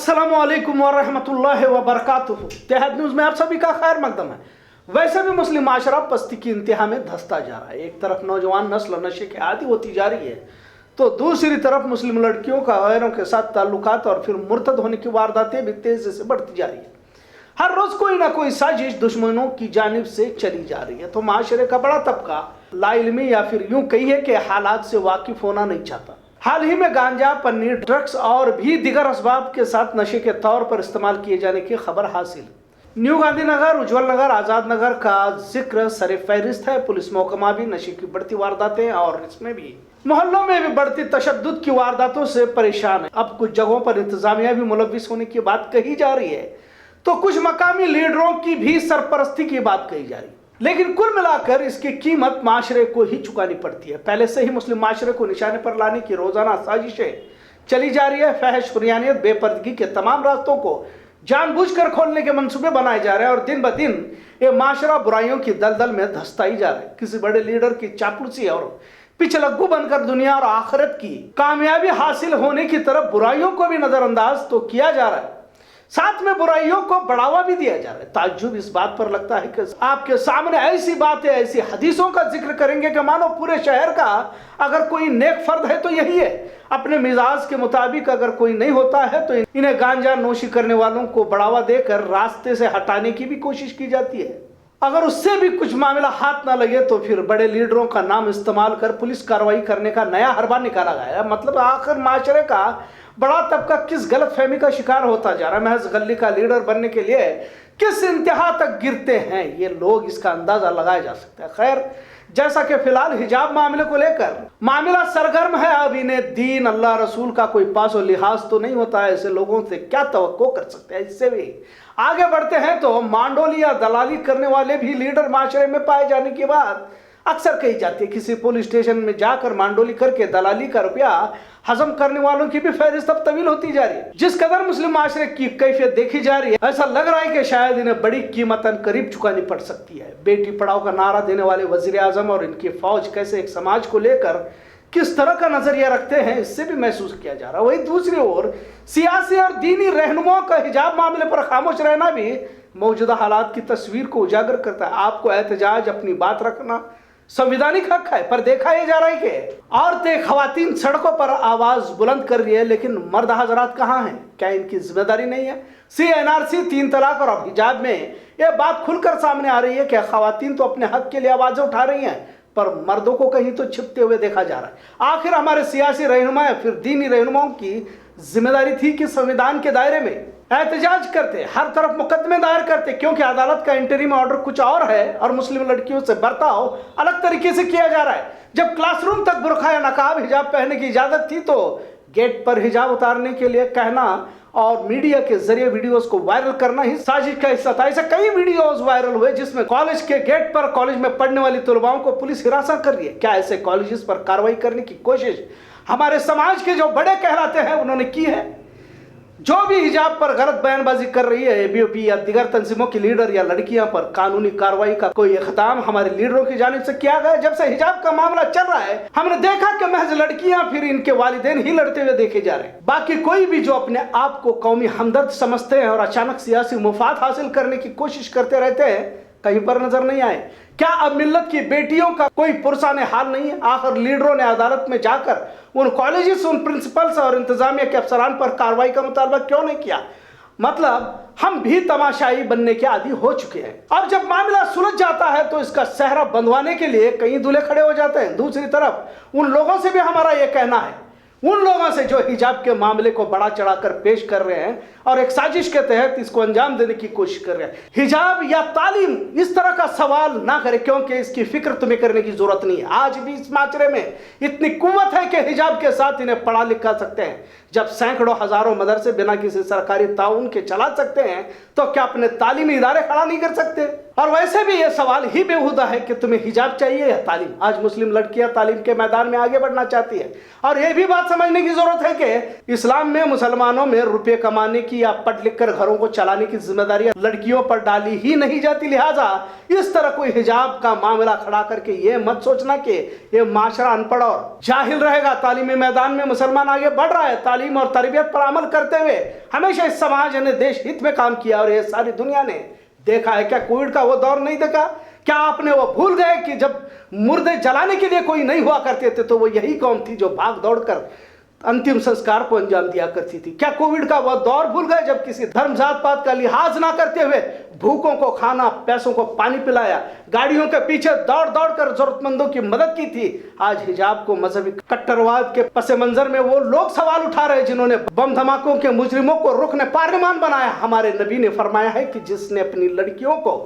अस्सलामुअलैकुम वरहमतुल्लाहि वबरकातुहू। तेहद न्यूज़ में आप सभी का खैर मकदम है। वैसे भी मुस्लिम माशरा पस्ती की इंतहा में धंसता जा रहा है। एक तरफ नौजवान नस्ल नशे के आदी होती जा रही है, तो दूसरी तरफ मुस्लिम लड़कियों का गैरों के साथ ताल्लुकात और फिर मुर्तद होने की वारदातें भी तेजी से बढ़ती जा रही है। हर रोज कोई ना कोई साजिश दुश्मनों की जानिब से चली जा रही है, तो माशरे का बड़ा तबका लाइल्मी या फिर यूं कहिए कि हालात से वाकिफ होना नहीं चाहता। हाल ही में गांजा, पन्नी, ड्रग्स और भी दिगर असबाब के साथ नशे के तौर पर इस्तेमाल किए जाने की खबर हासिल। न्यू गांधीनगर, उज्जवल नगर, आजाद नगर का जिक्र सरे फहरिस्त है। पुलिस महकमा भी नशे की बढ़ती वारदातें और इसमें भी मोहल्लों में भी बढ़ती तशद्दुद की वारदातों से परेशान है। अब कुछ जगहों पर इंतजामिया भी मुलविस होने की बात कही जा रही है, तो कुछ मकामी लीडरों की भी सरपरस्ती की बात कही जा रही है। लेकिन कुल मिलाकर इसकी कीमत माशरे को ही चुकानी पड़ती है। पहले से ही मुस्लिम माशरे को निशाने पर लाने की रोजाना साजिशें चली जा रही है। फहश, हुरियानियत, बेपर्दगी के तमाम रास्तों को जानबूझकर खोलने के मंसूबे बनाए जा रहे हैं और दिन ब दिन ये माशरा बुराइयों की दलदल में धंसता ही जा रहा है। किसी बड़े लीडर की चापलूसी और पिछलग्गू बनकर दुनिया और आखिरत की कामयाबी हासिल होने की तरफ बुराइयों को भी नजरअंदाज तो किया जा रहा है, साथ में बुराइयों को बढ़ावा भी दिया जा रहा है। ताज्जुब इस बात पर लगता है कि आपके सामने ऐसी बातें, ऐसी हदीसों का जिक्र करेंगे कि मानो पूरे शहर का अगर कोई नेक फर्द है तो यही है। अपने मिजाज के मुताबिक अगर कोई नहीं होता है तो इन्हें गांजा नोशी करने वालों को बढ़ावा देकर रास्ते से हटाने की भी कोशिश की जाती है। अगर उससे भी कुछ मामला हाथ ना लगे तो फिर बड़े लीडरों का नाम इस्तेमाल कर पुलिस कार्रवाई करने का नया हरबा निकाला गया। मतलब आखिर माशरे का बड़ा तबका किस गलत फहमी का शिकार होता जा रहा है। महज गली का लीडर बनने के लिए किस इंतहा तक गिरते हैं ये लोग, इसका अंदाजा लगाया जा सकता है। खैर, जैसा कि फिलहाल हिजाब मामले को लेकर मामला सरगर्म है, अब इन्हें दीन, अल्लाह, रसूल का कोई पास और लिहाज तो नहीं होता है। ऐसे लोगों से क्या तवक्को कर सकते हैं। इससे भी आगे बढ़ते हैं तो मांडोली या दलाली करने वाले भी लीडर माशरे में पाए जाने की बात अक्सर कही जाती है। किसी पुलिस स्टेशन में जाकर मांडोली करके दलाली का रुपया हजम करने वालों की भी फहरिस्त अब तवील होती जा रही है। जिस कदर मुस्लिम माशरे की कैफियत देखी जा रही है, ऐसा लग रहा है कि शायद इन्हें बड़ी कीमतन करीब चुकानी पड़ सकती है। बेटी पढ़ाओ का नारा देने वाले वजीर आजम और इनकी फौज कैसे एक समाज को लेकर किस तरह का नजरिया रखते हैं, इससे भी महसूस किया जा रहा है। वही दूसरी ओर सियासी और दीनी रहनुमाओं का हिजाब मामले पर खामोश रहना भी मौजूदा हालात की तस्वीर को उजागर करता है। आपको एहतजाज, अपनी बात रखना संविधानिक हक है, पर देखा यह जा रहा है कि औरतें, खवातीन सड़कों पर आवाज बुलंद कर रही है, लेकिन मर्द हजरात कहाँ हैं? क्या इनकी जिम्मेदारी नहीं है? CNRC, 3 तलाक और हिजाब में यह बात खुलकर सामने आ रही है कि खवातीन तो अपने हक के लिए आवाजें उठा रही हैं, पर मर्दों को कहीं तो छिपते हुए देखा जा रहा है। आखिर हमारे सियासी रहनुमा या फिर दीनी रहनुमाओं की जिम्मेदारी थी कि संविधान के दायरे में एहतजाज करते, हर तरफ मुकदमे दायर करते, क्योंकि अदालत का इंटरिम ऑर्डर कुछ और है और मुस्लिम लड़कियों से बर्ताव अलग तरीके से किया जा रहा है। जब क्लासरूम तक बुर्का या नकाब, हिजाब पहनने की इजाजत थी, तो गेट पर हिजाब उतारने के लिए कहना और मीडिया के जरिए वीडियोस को वायरल करना ही साजिश का हिस्सा था। ऐसे कई वीडियोस वायरल हुए जिसमें कॉलेज के गेट पर कॉलेज में पढ़ने वाली तलबाओं को पुलिस हिरासत कर रही है। क्या ऐसे कॉलेजेस पर कार्रवाई करने की कोशिश हमारे समाज के जो बड़े कहलाते हैं उन्होंने की है? जो भी हिजाब पर गलत बयानबाजी कर रही है, ABOP या दिगर तंजीमों की लीडर या लड़कियां पर कानूनी कार्रवाई का कोई इख्तिताम हमारे लीडरों की जानिब से किया गया? जब से हिजाब का मामला चल रहा है, हमने देखा कि महज लड़कियां फिर इनके वालिदैन ही लड़ते हुए देखे जा रहे हैं। बाकी कोई भी जो अपने आप को कौमी हमदर्द समझते हैं और अचानक सियासी मुफाद हासिल करने की कोशिश करते रहते हैं, कहीं पर नजर नहीं आए। क्या अब मिल्लत की बेटियों का कोई पुरसाने हाल नहीं है? आखिर लीडरों ने अदालत में जाकर उन कॉलेजेस, उन प्रिंसिपल्स और इंतजामिया के अफसरान पर कार्रवाई का मुतालबा क्यों नहीं किया? मतलब हम भी तमाशाई बनने के आदी हो चुके हैं। अब जब मामला सुलझ जाता है तो इसका सेहरा बंधवाने के लिए कई दूल्हे खड़े हो जाते हैं। दूसरी तरफ उन लोगों से भी हमारा यह कहना है, उन लोगों से जो हिजाब के मामले को बड़ा चढ़ाकर पेश कर रहे हैं और एक साजिश के तहत इसको अंजाम देने की कोशिश कर रहे हैं, हिजाब या तालीम, इस तरह का सवाल ना करें, क्योंकि इसकी फिक्र तुम्हें करने की जरूरत नहीं है। आज भी इस माशरे में इतनी कुव्वत है कि हिजाब के साथ इन्हें पढ़ा लिखा सकते हैं। जब सैकड़ों हजारों मदरसे बिना किसी सरकारी ताउन के चला सकते हैं, तो क्या अपने तालीमी इदारे खड़ा नहीं कर सकते? और वैसे भी ये सवाल ही बेहुदा है कि तुम्हें हिजाब चाहिए या तालीम। आज मुस्लिम लड़कियां तालीम के मैदान में आगे बढ़ना चाहती है, और ये भी बात समझने की जरूरत है कि इस्लाम में मुसलमानों में रुपये कमाने की या पढ़ लिख कर घरों को चलाने की जिम्मेदारी लड़कियों पर डाली ही नहीं जाती। लिहाजा इस तरह कोई हिजाब का मामला खड़ा करके ये मत सोचना कि ये माशरा अनपढ़ और जाहिल रहेगा। तालीमी मैदान में मुसलमान आगे बढ़ रहा है। तालीम और तरबियत पर अमल करते हुए हमेशा इस समाज ने देश हित में काम किया, और ये सारी दुनिया ने देखा है। क्या कोविड का वो दौर नहीं देखा? क्या आपने वो भूल गए कि जब मुर्दे जलाने के लिए कोई नहीं हुआ करते थे तो वो यही कौम थी जो भाग दौड़ कर अंतिम संस्कार को अंजाम दिया करती थी? क्या कोविड का वो दौर भूल गए जब किसी धर्म जात पात का लिहाज ना करते हुए भूखों को खाना, प्यासों को पानी पिलाया, गाड़ियों के पीछे दौड़ दौड़ कर जरूरतमंदों की मदद की थी? आज हिजाब को मजहबी कट्टरवाद के पस मंजर में वो लोग सवाल उठा रहे जिन्होंने बम धमाकों के मुजरिमों को रुकने पार्लिमान बनाया। हमारे नबी ने फरमाया है कि जिसने अपनी लड़कियों को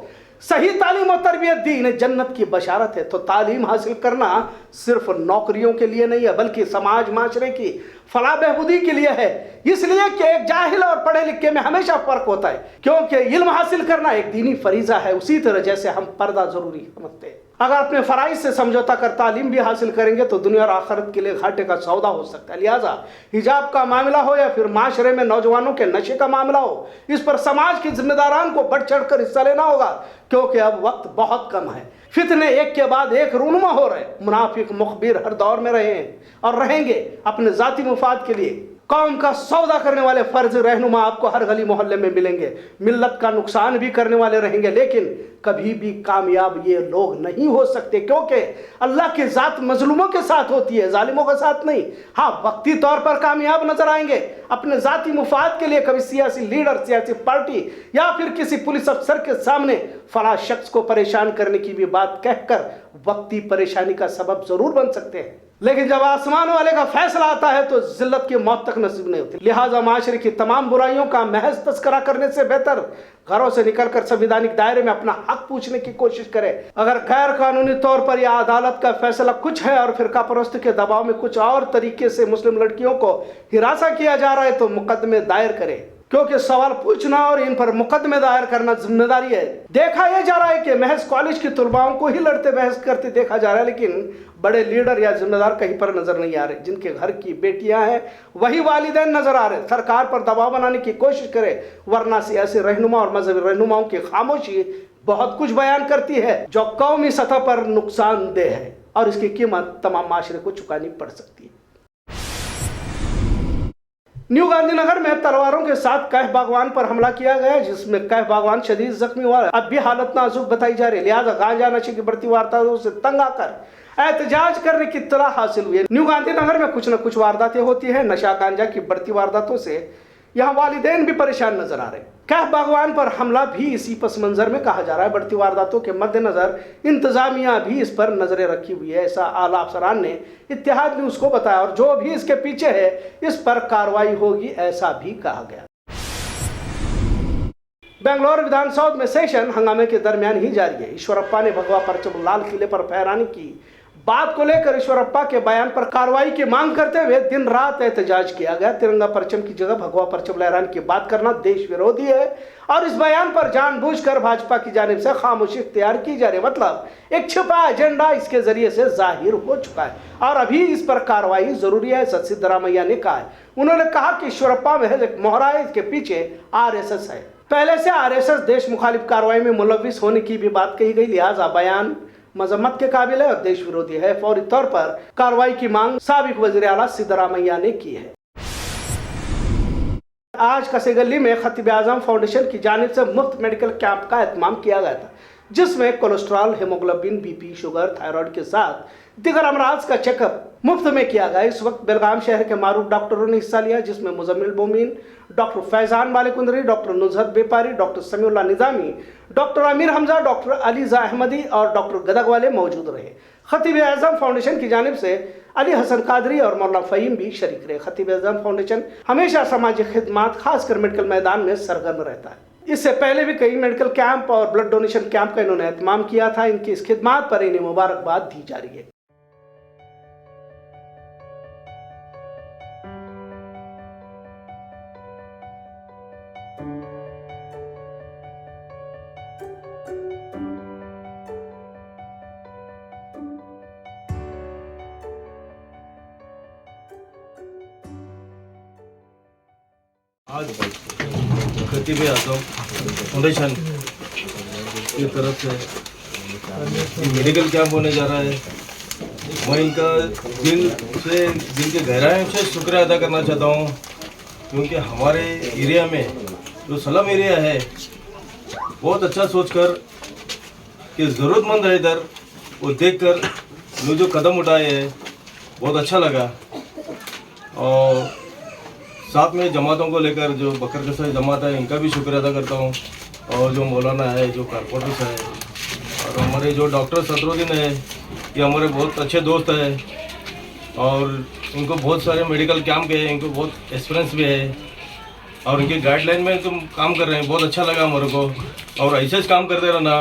सही तालीम और तरबियत दी, इन्हें जन्नत की बशारत है। तो तालीम हासिल करना सिर्फ नौकरियों के लिए नहीं है, बल्कि समाज माशरे की फलाह बहबूदी के लिए है। इसलिए कि एक जाहिल और पढ़े लिखे में हमेशा फर्क होता है, क्योंकि इल्म हासिल करना एक दीनी फरीजा है, उसी तरह जैसे हम पर्दा जरूरी समझते हैं। अगर अपने फराइज से समझौता कर तालीम भी हासिल करेंगे तो दुनिया और आखिरत के लिए घाटे का सौदा हो सकता है। लिहाजा हिजाब का मामला हो या फिर माशरे में नौजवानों के नशे का मामला हो, इस पर समाज के जिम्मेदारान को बढ़ चढ़ कर हिस्सा लेना होगा, क्योंकि अब वक्त बहुत कम है। फितने एक के बाद एक रूनुमा हो रहे। मुनाफिक मुखबिर हर दौर में रहे हैं और रहेंगे अपने जाती मुफाद के लिए। कौम का सौदा करने वाले फर्ज रहनुमा आपको हर गली मोहल्ले में मिलेंगे। मिल्लत का नुकसान भी करने वाले रहेंगे, लेकिन कभी भी कामयाब ये लोग नहीं हो सकते, क्योंकि अल्लाह की जात मजलूमों के साथ होती है, जालिमों के साथ नहीं। हाँ, वक्ती तौर पर कामयाब नजर आएंगे अपने जाती मुफाद के लिए। कभी सियासी लीडर, सियासी पार्टी या फिर किसी पुलिस अफसर के सामने फला शख्स को परेशान करने की भी बात कहकर वक्ती परेशानी का सबब जरूर बन सकते हैं, लेकिन जब आसमान वाले का फैसला आता है तो जिल्लत की मौत तक नसीब नहीं होती। लिहाजा माशरे की तमाम बुराइयों का महज तस्करा करने से बेहतर घरों से निकलकर संविधानिक दायरे में अपना हक पूछने की कोशिश करें। अगर गैर कानूनी तौर पर यह अदालत का फैसला कुछ है और फिरका परस्त के दबाव में कुछ और तरीके से मुस्लिम लड़कियों को हिरासा किया जा रहा है तो मुकदमे दायर करें, क्योंकि सवाल पूछना और इन पर मुकदमे दायर करना जिम्मेदारी है। देखा यह जा रहा है कि महज कॉलेज की तुलबाओं को ही लड़ते बहस करते देखा जा रहा है, लेकिन बड़े लीडर या जिम्मेदार कहीं पर नजर नहीं आ रहे। जिनके घर की बेटियां हैं वही वालिदैन नजर आ रहे। सरकार पर दबाव बनाने की कोशिश करे, वरना सियासी रहनुमा और मजहबी रहनुमाओं की खामोशी बहुत कुछ बयान करती है जो कौमी सतह पर नुकसानदेह है, और इसकी कीमत तमाम माशरे को चुकानी पड़ सकती है। न्यू गांधीनगर में तलवारों के साथ कैफ बागवान पर हमला किया गया, जिसमें कैफ बागवान शदीद जख्मी हुआ। अब भी हालत नाजुक बताई जा रही है। लिहाजा गांजा नशे की बढ़ती वारदातों से तंग आकर एहतजाज करने की इत्तला हासिल हुई है। न्यू गांधीनगर में कुछ न कुछ वारदातें होती है। नशा गांजा की बढ़ती वारदातों से यहाँ वालिदैन भी परेशान नजर आ रहे हैं। कैफ बागवान पर हमला भी इसी पस मंजर में कहा जा रहा है। बढ़ती वारदातों के मद्देनजर इंतजामिया भी इस पर नजरें रखी हुई है, ऐसा आला अफसरान ने इत्तेहाद न्यूज को बताया, और जो भी इसके पीछे है इस पर कार्रवाई होगी, ऐसा भी कहा गया। बेंगलोर विधानसभा में सेशन हंगामे के दरमियान ही जारी है। ईश्वरप्पा ने भगवा परचम लाल किले पर फहराने की बात को लेकर ईश्वरप्पा के बयान पर कार्रवाई की मांग करते हुए दिन रात एहतजाज किया गया। तिरंगा परचम की जगह भगवा परचम लहराने की बात करना देश विरोधी है, और इस बयान पर जानबूझकर भाजपा की जानिब से खामोशी इख्तियार की जा रही है। मतलब एक छिपा एजेंडा इसके जरिए से जाहिर हो चुका है, और अभी इस पर कार्रवाई जरूरी है, ऐसा सिद्धरामैया ने कहा है। उन्होंने कहा कि ईश्वरप्पा महज एक मोहरा है, इसके पीछे आरएसएस है। पहले से आरएसएस देश मुखालिफ कार्रवाई में मुलविस होने की भी बात कही गई। लिहाजा बयान मजम्मत के काबिल है और देश विरोधी है। फौरी तौर पर कार्रवाई की मांग साबिक वजीर आला सिद्धरामैया ने की है। आज कसेगली में खतीब आजम फाउंडेशन की जानिब से मुफ्त मेडिकल कैंप का एहतमाम किया गया था, जिसमें cholesterol, haemoglobin, BP, sugar, thyroid के साथ दिगर अमराज का चेकअप मुफ्त में किया गया। इस वक्त बेलगाम शहर के मारूफ डॉक्टरों ने हिस्सा लिया, जिसमें मुजम्मिल बोमीन, डॉक्टर फैजान मालिकुंदरी, डॉक्टर नुजहत बेपारी, doctor Samiullah Nizami, doctor Amir Hamza, doctor ELISA Ahmadi और डॉक्टर गदग वाले मौजूद रहे। खतीब आजम फाउंडेशन की जानिब से अली हसन कादरी और मौलाना फ़हीम भी शरीक रहे। खतीब आजम फाउंडेशन हमेशा समाजी खिदमात, खासकर मेडिकल मैदान में सरगर्म रहता है। इससे पहले भी कई मेडिकल कैंप और ब्लड डोनेशन कैंप का इन्होंने एहतमाम किया था। इनकी इस खिदमात पर इन्हें मुबारकबाद दी जा रही है। खतीब आजम फाउंडेशन की तरफ से मेडिकल कैंप होने जा रहा है। मैं इनका दिल के गहराइयों से शुक्रिया अदा करना चाहता हूँ, क्योंकि हमारे एरिया में जो स्लम एरिया है बहुत अच्छा सोचकर कि ज़रूरतमंद है इधर, वो देखकर वो जो कदम उठाए हैं बहुत अच्छा लगा। और साथ में जमातों को लेकर जो बकर जैसा जमात है इनका भी शुक्रिया अदा करता हूँ, और जो मौलाना है, जो कारपोरेटर्स है, और हमारे जो डॉक्टर सदरुद्दीन है, ये हमारे बहुत अच्छे दोस्त हैं, और इनको बहुत सारे मेडिकल कैंप के इनको बहुत एक्सपीरियंस भी है, और इनके गाइडलाइन में तुम काम कर रहे हैं, बहुत अच्छा लगा हमारे को। और ऐसे ही काम करते रहना,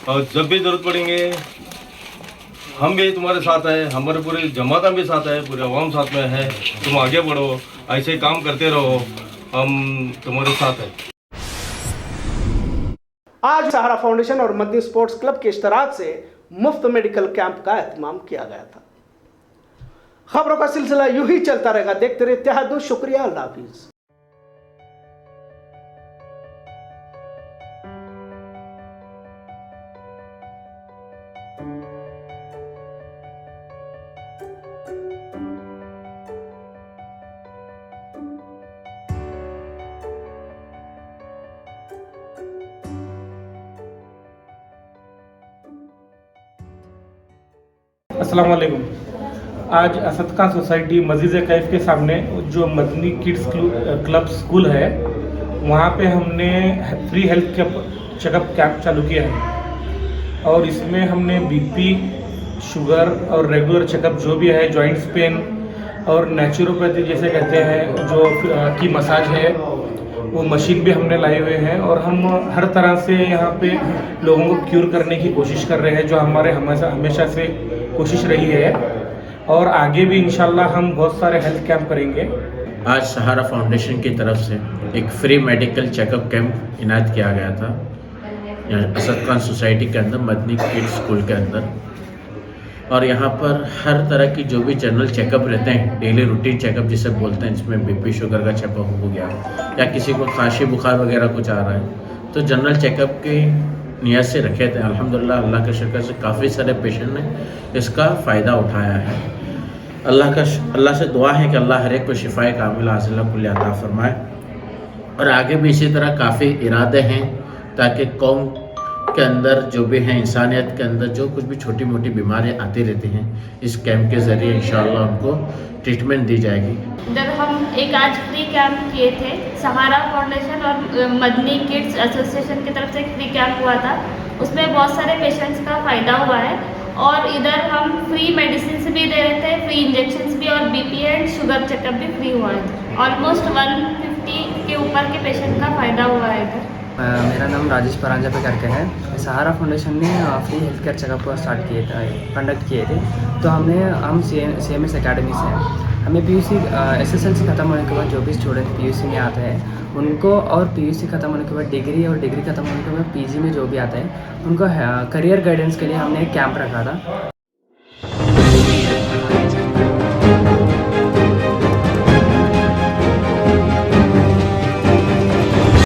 और जब भी ज़रूरत पड़ेंगे हम भी तुम्हारे साथ हैं, हमारे पूरी जमात भी साथ है, पूरे अवाम साथ में है। तुम आगे बढ़ो, ऐसे काम करते रहो, हम तुम्हारे साथ हैं। आज सहारा फाउंडेशन और मदनी स्पोर्ट्स क्लब के इश्तराक से मुफ्त मेडिकल कैंप का एहतमाम किया गया था। खबरों का सिलसिला यूं ही चलता रहेगा। देखते रहिए इत्तेहाद न्यूज़। शुक्रिया, अल्लाह हाफिज। अस्सलाम वालेकुम। आज असद खान सोसाइटी मस्जिद कैफ के सामने जो मदनी किड्स क्लब स्कूल है, वहाँ पे हमने फ्री हेल्थ चेकअप कैंप चालू किया है, और इसमें हमने बीपी, शुगर और रेगुलर चेकअप जो भी है, जॉइंट्स पेन और नेचुरोपैथी जैसे कहते हैं जो की मसाज है, वो मशीन भी हमने लाए हुए हैं, और हम हर तरह से यहाँ पे लोगों को क्यूर करने की कोशिश कर रहे हैं, जो हमारे हमेशा से कोशिश रही है, और आगे भी इंशाल्लाह हम बहुत सारे हेल्थ कैंप करेंगे। आज सहारा फाउंडेशन की तरफ से एक फ्री मेडिकल चेकअप कैंप इनायत किया गया था यहाँ असद खान सोसाइटी के अंदर, मदनी किड्स स्कूल के अंदर। और यहाँ पर हर तरह की जो भी जनरल चेकअप रहते हैं, डेली रूटीन चेकअप जिसे बोलते हैं, जिसमें बीपी शुगर का चेकअप हो गया, या किसी को खांसी बुखार वगैरह कुछ आ रहा है, तो जनरल चेकअप की नियत से रखे थे। अल्हम्दुलिल्लाह, अल्लाह के शुक्र से काफ़ी सारे पेशेंट ने इसका फ़ायदा उठाया है। अल्लाह से दुआ है कि अल्लाह हर एक को शिफाए कामिला हासिला कुल अता फरमाए, और आगे भी इसी तरह काफ़ी इरादे हैं ताकि कौम के अंदर जो भी हैं, इंसानियत के अंदर जो कुछ भी छोटी मोटी बीमारियां आती रहती हैं, इस कैंप के ज़रिए इंशाअल्लाह उनको ट्रीटमेंट दी जाएगी। इधर हम एक आज फ्री कैंप किए थे, सहारा फाउंडेशन और मदनी किड्स एसोसिएशन की तरफ से एक फ्री कैंप हुआ था। उसमें बहुत सारे पेशेंट्स का फ़ायदा हुआ है, और इधर हम फ्री मेडिसिन भी दे रहे थे, फ्री इंजेक्शंस भी, और बीपी एंड शुगर चेकअप भी फ्री हुआ है। ऑलमोस्ट 150 के ऊपर के पेशेंट का फ़ायदा हुआ है इधर। मेरा नाम राजेश परांजा पे करके है। सहारा फाउंडेशन ने free health care checkup conduct किए थे। तो हम CMS एकेडमी से हैं। हमें PUC SSLC ख़त्म होने के बाद जो भी स्टूडेंट PUC में आते हैं उनको, और PUC ख़त्म होने के बाद डिग्री, और डिग्री ख़त्म होने के बाद PG में जो भी आते हैं उनको करियर गाइडेंस के लिए हमने एक कैंप रखा था।